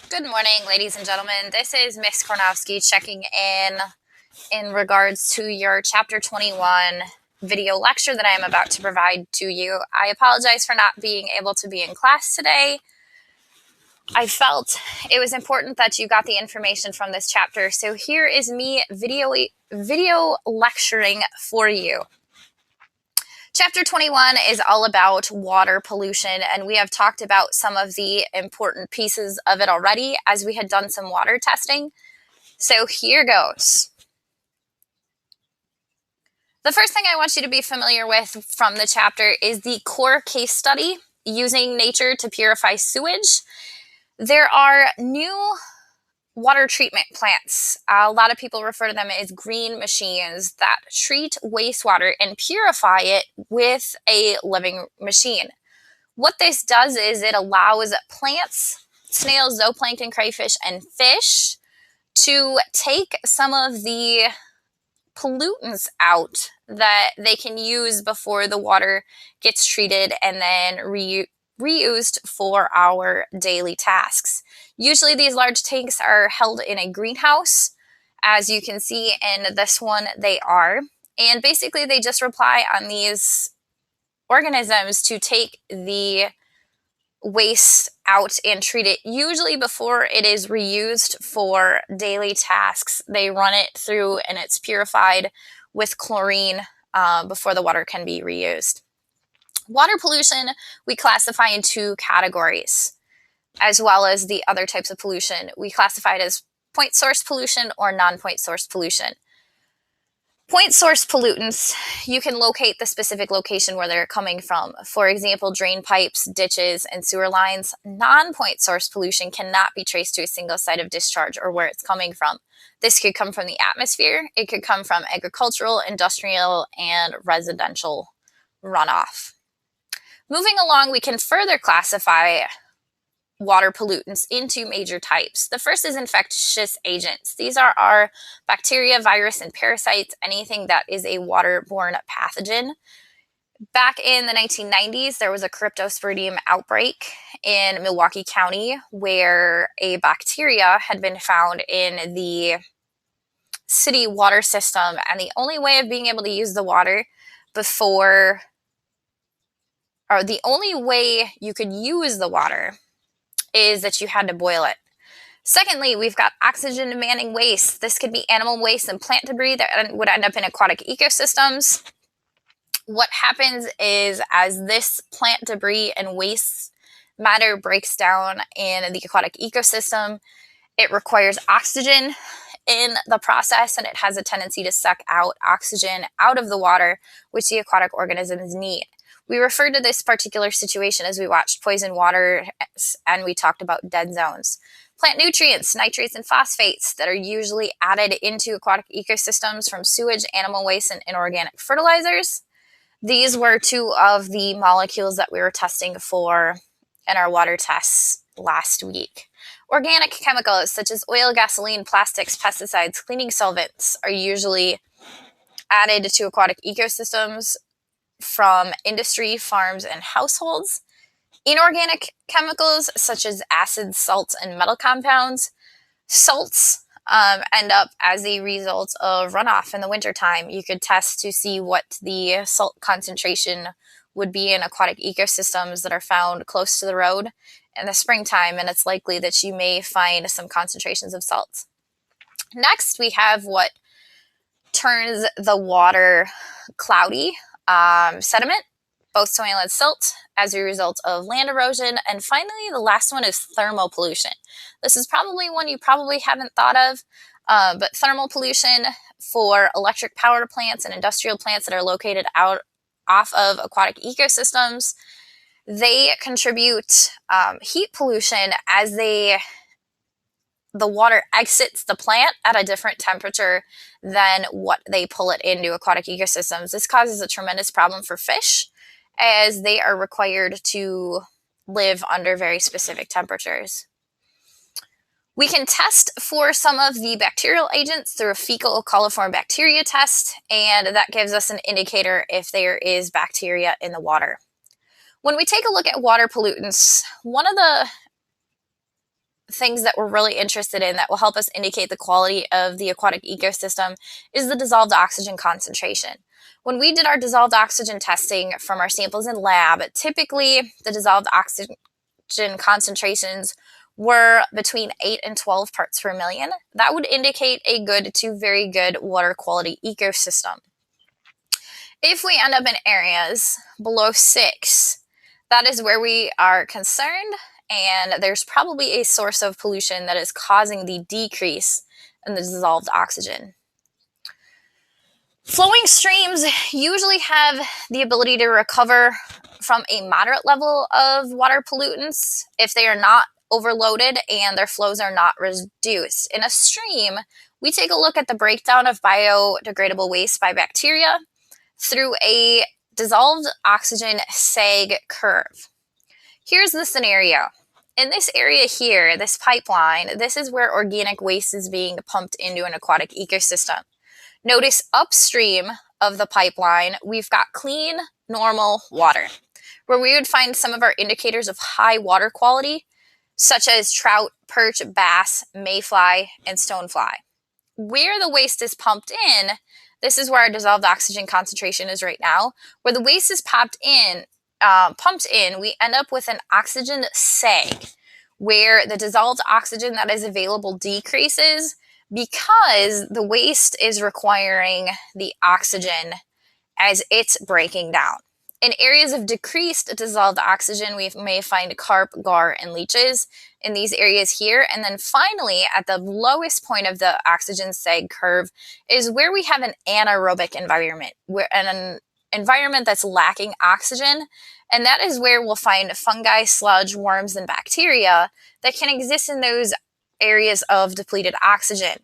Good morning, ladies and gentlemen. This is Miss Kornowski checking in regards to your Chapter 21 video lecture that I am about to provide to you. I apologize for not being able to be in class today. I felt it was important that you got the information from this chapter, so here is me video lecturing for you. Chapter 21 is all about water pollution, and we have talked about some of the important pieces of it already as we had done some water testing. So here goes. The first thing I want you to be familiar with from the chapter is the core case study, using nature to purify sewage. There are new water treatment plants. A lot of people refer to them as green machines that treat wastewater and purify it with a living machine. What this does is it allows plants, snails, zooplankton, crayfish, and fish to take some of the pollutants out that they can use before the water gets treated and then reused for our daily tasks. Usually these large tanks are held in a greenhouse. As you can see in this one, they are. And basically they just rely on these organisms to take the waste out and treat it. Usually before it is reused for daily tasks, they run it through and it's purified with chlorine before the water can be reused. Water pollution we classify in two categories, as well as the other types of pollution. We classify it as point source pollution or non-point source pollution. Point source pollutants, you can locate the specific location where they're coming from. For example, drain pipes, ditches, and sewer lines. Non-point source pollution cannot be traced to a single site of discharge or where it's coming from. This could come from the atmosphere. It could come from agricultural, industrial, and residential runoff. Moving along, we can further classify water pollutants into major types. The first is infectious agents. These are our bacteria, virus, and parasites, anything that is a waterborne pathogen. Back in the 1990s, there was a cryptosporidium outbreak in Milwaukee County where a bacteria had been found in the city water system, and the only way of being able to use the water the only way you could use the water is that you had to boil it. Secondly, we've got oxygen demanding waste. This could be animal waste and plant debris that would end up in aquatic ecosystems. What happens is as this plant debris and waste matter breaks down in the aquatic ecosystem, it requires oxygen in the process, and it has a tendency to suck out oxygen out of the water, which the aquatic organisms need. We referred to this particular situation as we watched Poison Water, and we talked about dead zones. Plant nutrients, nitrates, and phosphates that are usually added into aquatic ecosystems from sewage, animal waste, and inorganic fertilizers. These were two of the molecules that we were testing for in our water tests last week. Organic chemicals such as oil, gasoline, plastics, pesticides, cleaning solvents are usually added to aquatic ecosystems from industry, farms, and households. Inorganic chemicals such as acids, salts, and metal compounds. Salts end up as a result of runoff in the wintertime. You could test to see what the salt concentration would be in aquatic ecosystems that are found close to the road in the springtime, and it's likely that you may find some concentrations of salts. Next, we have what turns the water cloudy. Sediment, both soil and silt, as a result of land erosion. And finally, the last one is thermal pollution. This is probably one you probably haven't thought of, but thermal pollution for electric power plants and industrial plants that are located off of aquatic ecosystems, they contribute heat pollution as the water exits the plant at a different temperature than what they pull it into aquatic ecosystems. This causes a tremendous problem for fish as they are required to live under very specific temperatures. We can test for some of the bacterial agents through a fecal coliform bacteria test, and that gives us an indicator if there is bacteria in the water. When we take a look at water pollutants, one of the things that we're really interested in that will help us indicate the quality of the aquatic ecosystem is the dissolved oxygen concentration. When we did our dissolved oxygen testing from our samples in lab, typically the dissolved oxygen concentrations were between 8 and 12 parts per million. That would indicate a good to very good water quality ecosystem. If we end up in areas below 6, that is where we are concerned, and there's probably a source of pollution that is causing the decrease in the dissolved oxygen. Flowing streams usually have the ability to recover from a moderate level of water pollutants if they are not overloaded and their flows are not reduced. In a stream, we take a look at the breakdown of biodegradable waste by bacteria through a dissolved oxygen sag curve. Here's the scenario. In this area here, this pipeline, this is where organic waste is being pumped into an aquatic ecosystem. Notice upstream of the pipeline, we've got clean, normal water, where we would find some of our indicators of high water quality, such as trout, perch, bass, mayfly, and stonefly. Where the waste is pumped in, this is where our dissolved oxygen concentration is right now. Where the waste is pumped in, we end up with an oxygen sag, where the dissolved oxygen that is available decreases because the waste is requiring the oxygen as it's breaking down. In areas of decreased dissolved oxygen, we may find carp, gar, and leeches in these areas here. And then finally, at the lowest point of the oxygen sag curve is where we have an anaerobic environment, where an environment that's lacking oxygen. And that is where we'll find fungi, sludge, worms, and bacteria that can exist in those areas of depleted oxygen.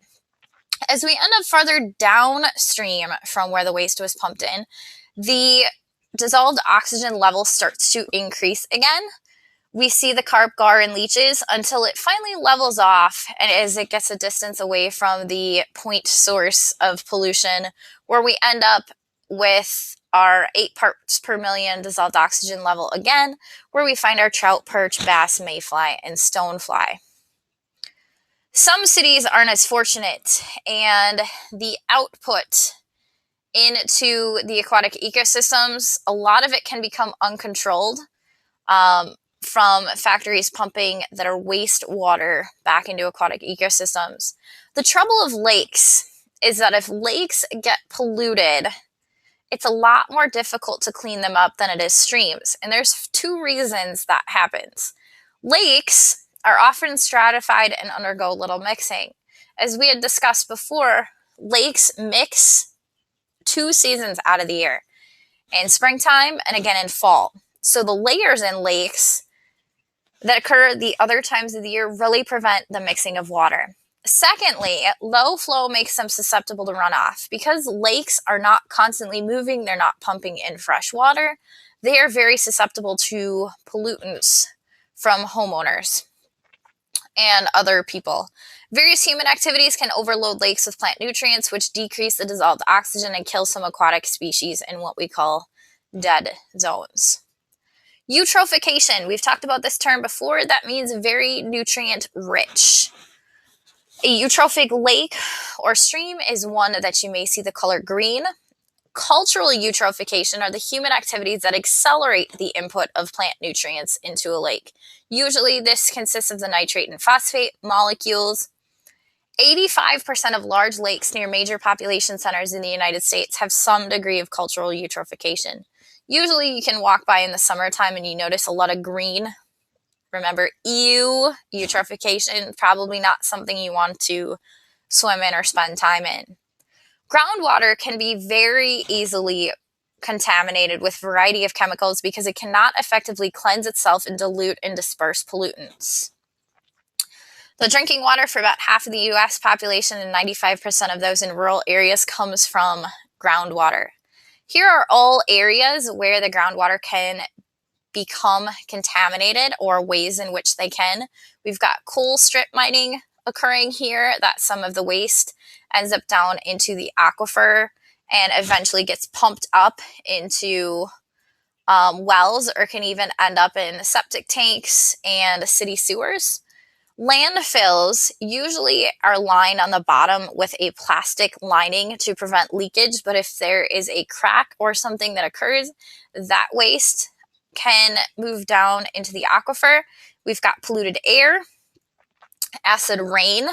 As we end up farther downstream from where the waste was pumped in, the dissolved oxygen level starts to increase again. We see the carp, gar, and leeches until it finally levels off, and as it gets a distance away from the point source of pollution, where we end up with our 8 parts per million dissolved oxygen level again, where we find our trout, perch, bass, mayfly, and stonefly. Some cities aren't as fortunate, and the output into the aquatic ecosystems, a lot of it can become uncontrolled from factories pumping that are wastewater back into aquatic ecosystems. The trouble of lakes is that if lakes get polluted, it's a lot more difficult to clean them up than it is streams. And there's 2 reasons that happens. Lakes are often stratified and undergo little mixing. As we had discussed before, lakes mix 2 seasons out of the year, in springtime and again in fall. So the layers in lakes that occur the other times of the year really prevent the mixing of water. Secondly, low flow makes them susceptible to runoff. Because lakes are not constantly moving, they're not pumping in fresh water, they are very susceptible to pollutants from homeowners and other people. Various human activities can overload lakes with plant nutrients, which decrease the dissolved oxygen and kill some aquatic species in what we call dead zones. Eutrophication, we've talked about this term before. That means very nutrient rich. A eutrophic lake or stream is one that you may see the color green. Cultural eutrophication are the human activities that accelerate the input of plant nutrients into a lake. Usually this consists of the nitrate and phosphate molecules. 85% of large lakes near major population centers in the United States have some degree of cultural eutrophication. Usually you can walk by in the summertime and you notice a lot of green. Remember, eutrophication, probably not something you want to swim in or spend time in. Groundwater can be very easily contaminated with a variety of chemicals because it cannot effectively cleanse itself and dilute and disperse pollutants. The drinking water for about half of the U.S. population and 95% of those in rural areas comes from groundwater. Here are all areas where the groundwater can become contaminated or ways in which they can. We've got coal strip mining occurring here, that some of the waste ends up down into the aquifer and eventually gets pumped up into wells, or can even end up in septic tanks and city sewers. Landfills usually are lined on the bottom with a plastic lining to prevent leakage, but if there is a crack or something that occurs, that waste can move down into the aquifer. We've got polluted air, acid rain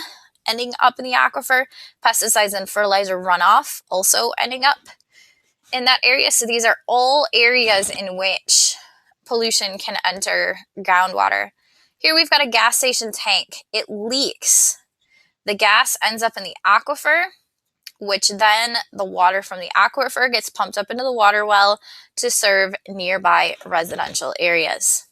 ending up in the aquifer, pesticides and fertilizer runoff also ending up in that area. So these are all areas in which pollution can enter groundwater. Here we've got a gas station tank. It leaks. The gas ends up in the aquifer, which then the water from the aquifer gets pumped up into the water well to serve nearby residential areas.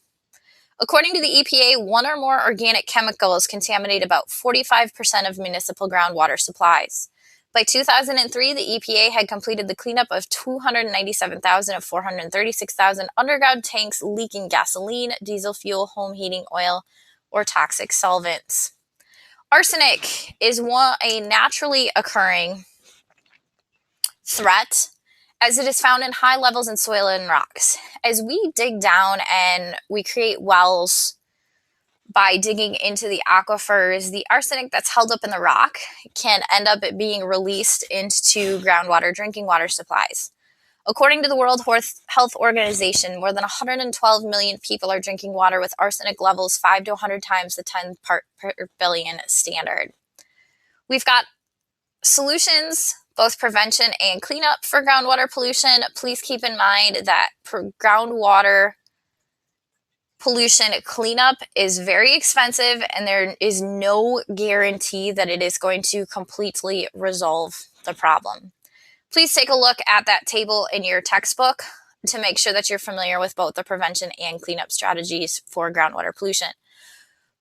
According to the EPA, one or more organic chemicals contaminate about 45% of municipal groundwater supplies. By 2003, the EPA had completed the cleanup of 297,000 of 436,000 underground tanks leaking gasoline, diesel fuel, home heating oil, or toxic solvents. Arsenic is a naturally occurring threat as it is found in high levels in soil and rocks. As we dig down and we create wells by digging into the aquifers, the arsenic that's held up in the rock can end up being released into groundwater drinking water supplies. According to the World Health Organization, more than 112 million people are drinking water with arsenic levels 5 to 100 times the 10 part per billion standard. We've got solutions, both prevention and cleanup for groundwater pollution. Please keep in mind that groundwater pollution cleanup is very expensive, and there is no guarantee that it is going to completely resolve the problem. Please take a look at that table in your textbook to make sure that you're familiar with both the prevention and cleanup strategies for groundwater pollution.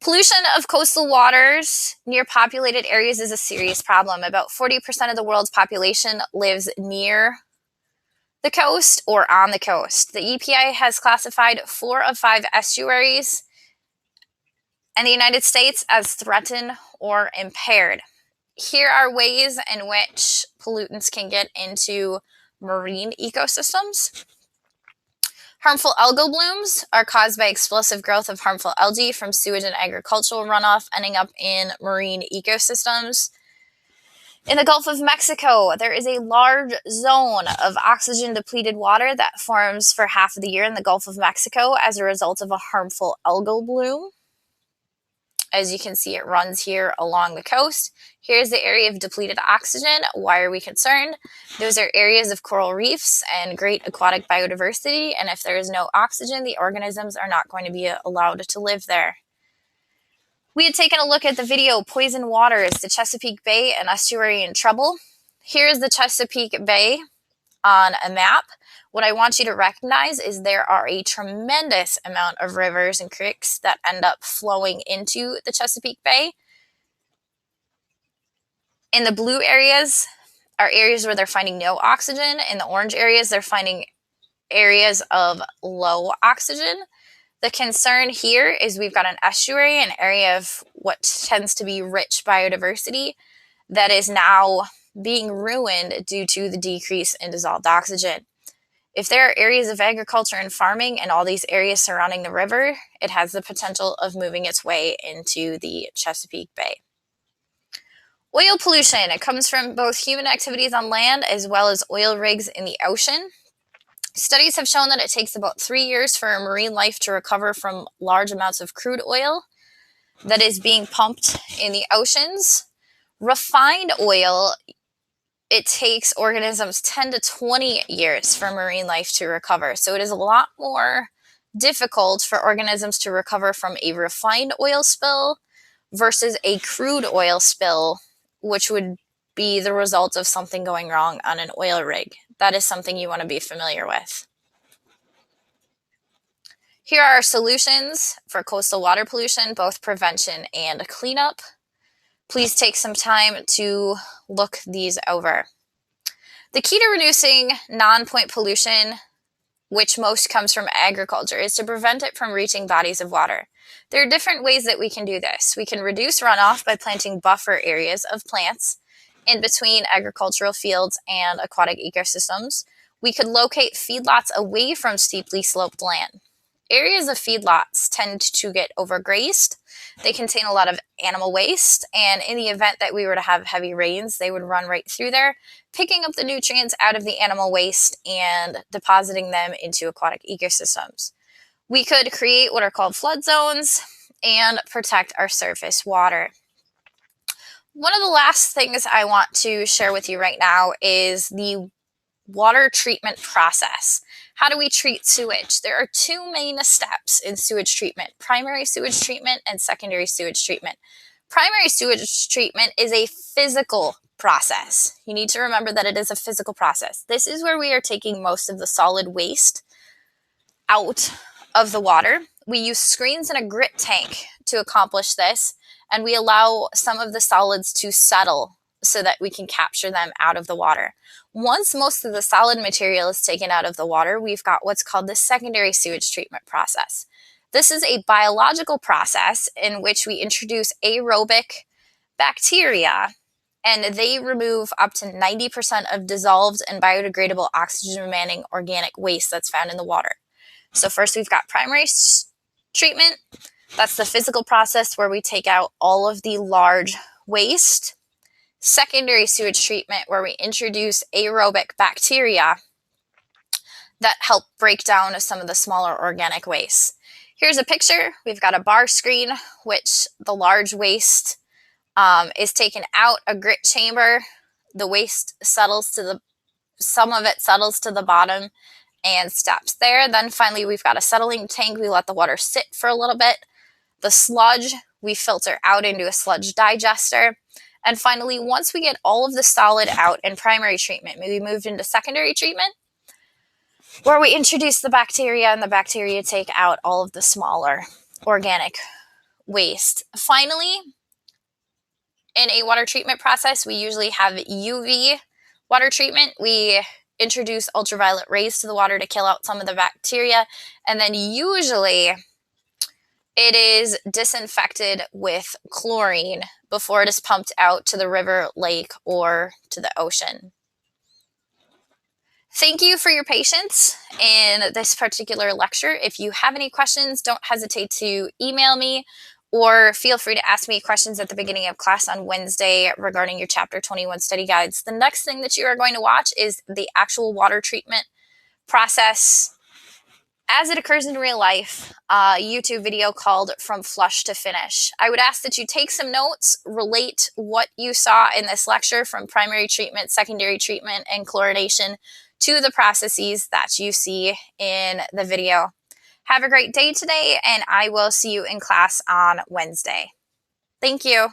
Pollution of coastal waters near populated areas is a serious problem. About 40% of the world's population lives near the coast or on the coast. The EPA has classified 4 of 5 estuaries in the United States as threatened or impaired. Here are ways in which pollutants can get into marine ecosystems. Harmful algal blooms are caused by explosive growth of harmful algae from sewage and agricultural runoff ending up in marine ecosystems. In the Gulf of Mexico, there is a large zone of oxygen-depleted water that forms for half of the year in the Gulf of Mexico as a result of a harmful algal bloom. As you can see, it runs here along the coast. Here's the area of depleted oxygen. Why are we concerned? Those are areas of coral reefs and great aquatic biodiversity, and if there is no oxygen, the organisms are not going to be allowed to live there. We had taken a look at the video, Poison Waters, the Chesapeake Bay and Estuary in Trouble. Here's the Chesapeake Bay on a map. What I want you to recognize is there are a tremendous amount of rivers and creeks that end up flowing into the Chesapeake Bay. In the blue areas are areas where they're finding no oxygen. In the orange areas, they're finding areas of low oxygen. The concern here is we've got an estuary, an area of what tends to be rich biodiversity that is now being ruined due to the decrease in dissolved oxygen. If there are areas of agriculture and farming in all these areas surrounding the river, it has the potential of moving its way into the Chesapeake Bay. Oil pollution, it comes from both human activities on land as well as oil rigs in the ocean. Studies have shown that it takes about 3 years for marine life to recover from large amounts of crude oil that is being pumped in the oceans. Refined oil, it takes organisms 10 to 20 years for marine life to recover. So it is a lot more difficult for organisms to recover from a refined oil spill versus a crude oil spill, which would be the result of something going wrong on an oil rig. That is something you want to be familiar with. Here are our solutions for coastal water pollution, both prevention and cleanup. Please take some time to look these over. The key to reducing non-point pollution, which most comes from agriculture, is to prevent it from reaching bodies of water. There are different ways that we can do this. We can reduce runoff by planting buffer areas of plants in between agricultural fields and aquatic ecosystems. We could locate feedlots away from steeply sloped land. areas of feedlots tend to get overgrazed. They contain a lot of animal waste, and in the event that we were to have heavy rains, they would run right through there, picking up the nutrients out of the animal waste and depositing them into aquatic ecosystems. We could create what are called flood zones and protect our surface water. One of the last things I want to share with you right now is the water treatment process. How do we treat sewage? There are two main steps in sewage treatment: primary sewage treatment and secondary sewage treatment. Primary sewage treatment is a physical process. You need to remember that it is a physical process. This is where we are taking most of the solid waste out of the water. We use screens and a grit tank to accomplish this, and we allow some of the solids to settle so that we can capture them out of the water. Once most of the solid material is taken out of the water, we've got what's called the secondary sewage treatment process. This is a biological process in which we introduce aerobic bacteria, and they remove up to 90% of dissolved and biodegradable oxygen-emitting organic waste that's found in the water. So first we've got primary treatment. That's the physical process where we take out all of the large waste. Secondary sewage treatment, where we introduce aerobic bacteria that help break down some of the smaller organic waste. Here's a picture. We've got a bar screen, which the large waste is taken out, a grit chamber. The waste settles to some of it settles to the bottom and stops there. Then finally, we've got a settling tank. We let the water sit for a little bit. The sludge we filter out into a sludge digester. And finally, once we get all of the solid out in primary treatment, we move into secondary treatment, where we introduce the bacteria, and the bacteria take out all of the smaller organic waste. Finally, in a water treatment process, we usually have UV water treatment. We introduce ultraviolet rays to the water to kill out some of the bacteria, and then usually it is disinfected with chlorine before it is pumped out to the river, lake, or to the ocean. Thank you for your patience in this particular lecture. If you have any questions, don't hesitate to email me, or feel free to ask me questions at the beginning of class on Wednesday regarding your Chapter 21 study guides. The next thing that you are going to watch is the actual water treatment process as it occurs in real life, a YouTube video called From Flush to Finish. I would ask that you take some notes, relate what you saw in this lecture from primary treatment, secondary treatment, and chlorination to the processes that you see in the video. Have a great day today, and I will see you in class on Wednesday. Thank you.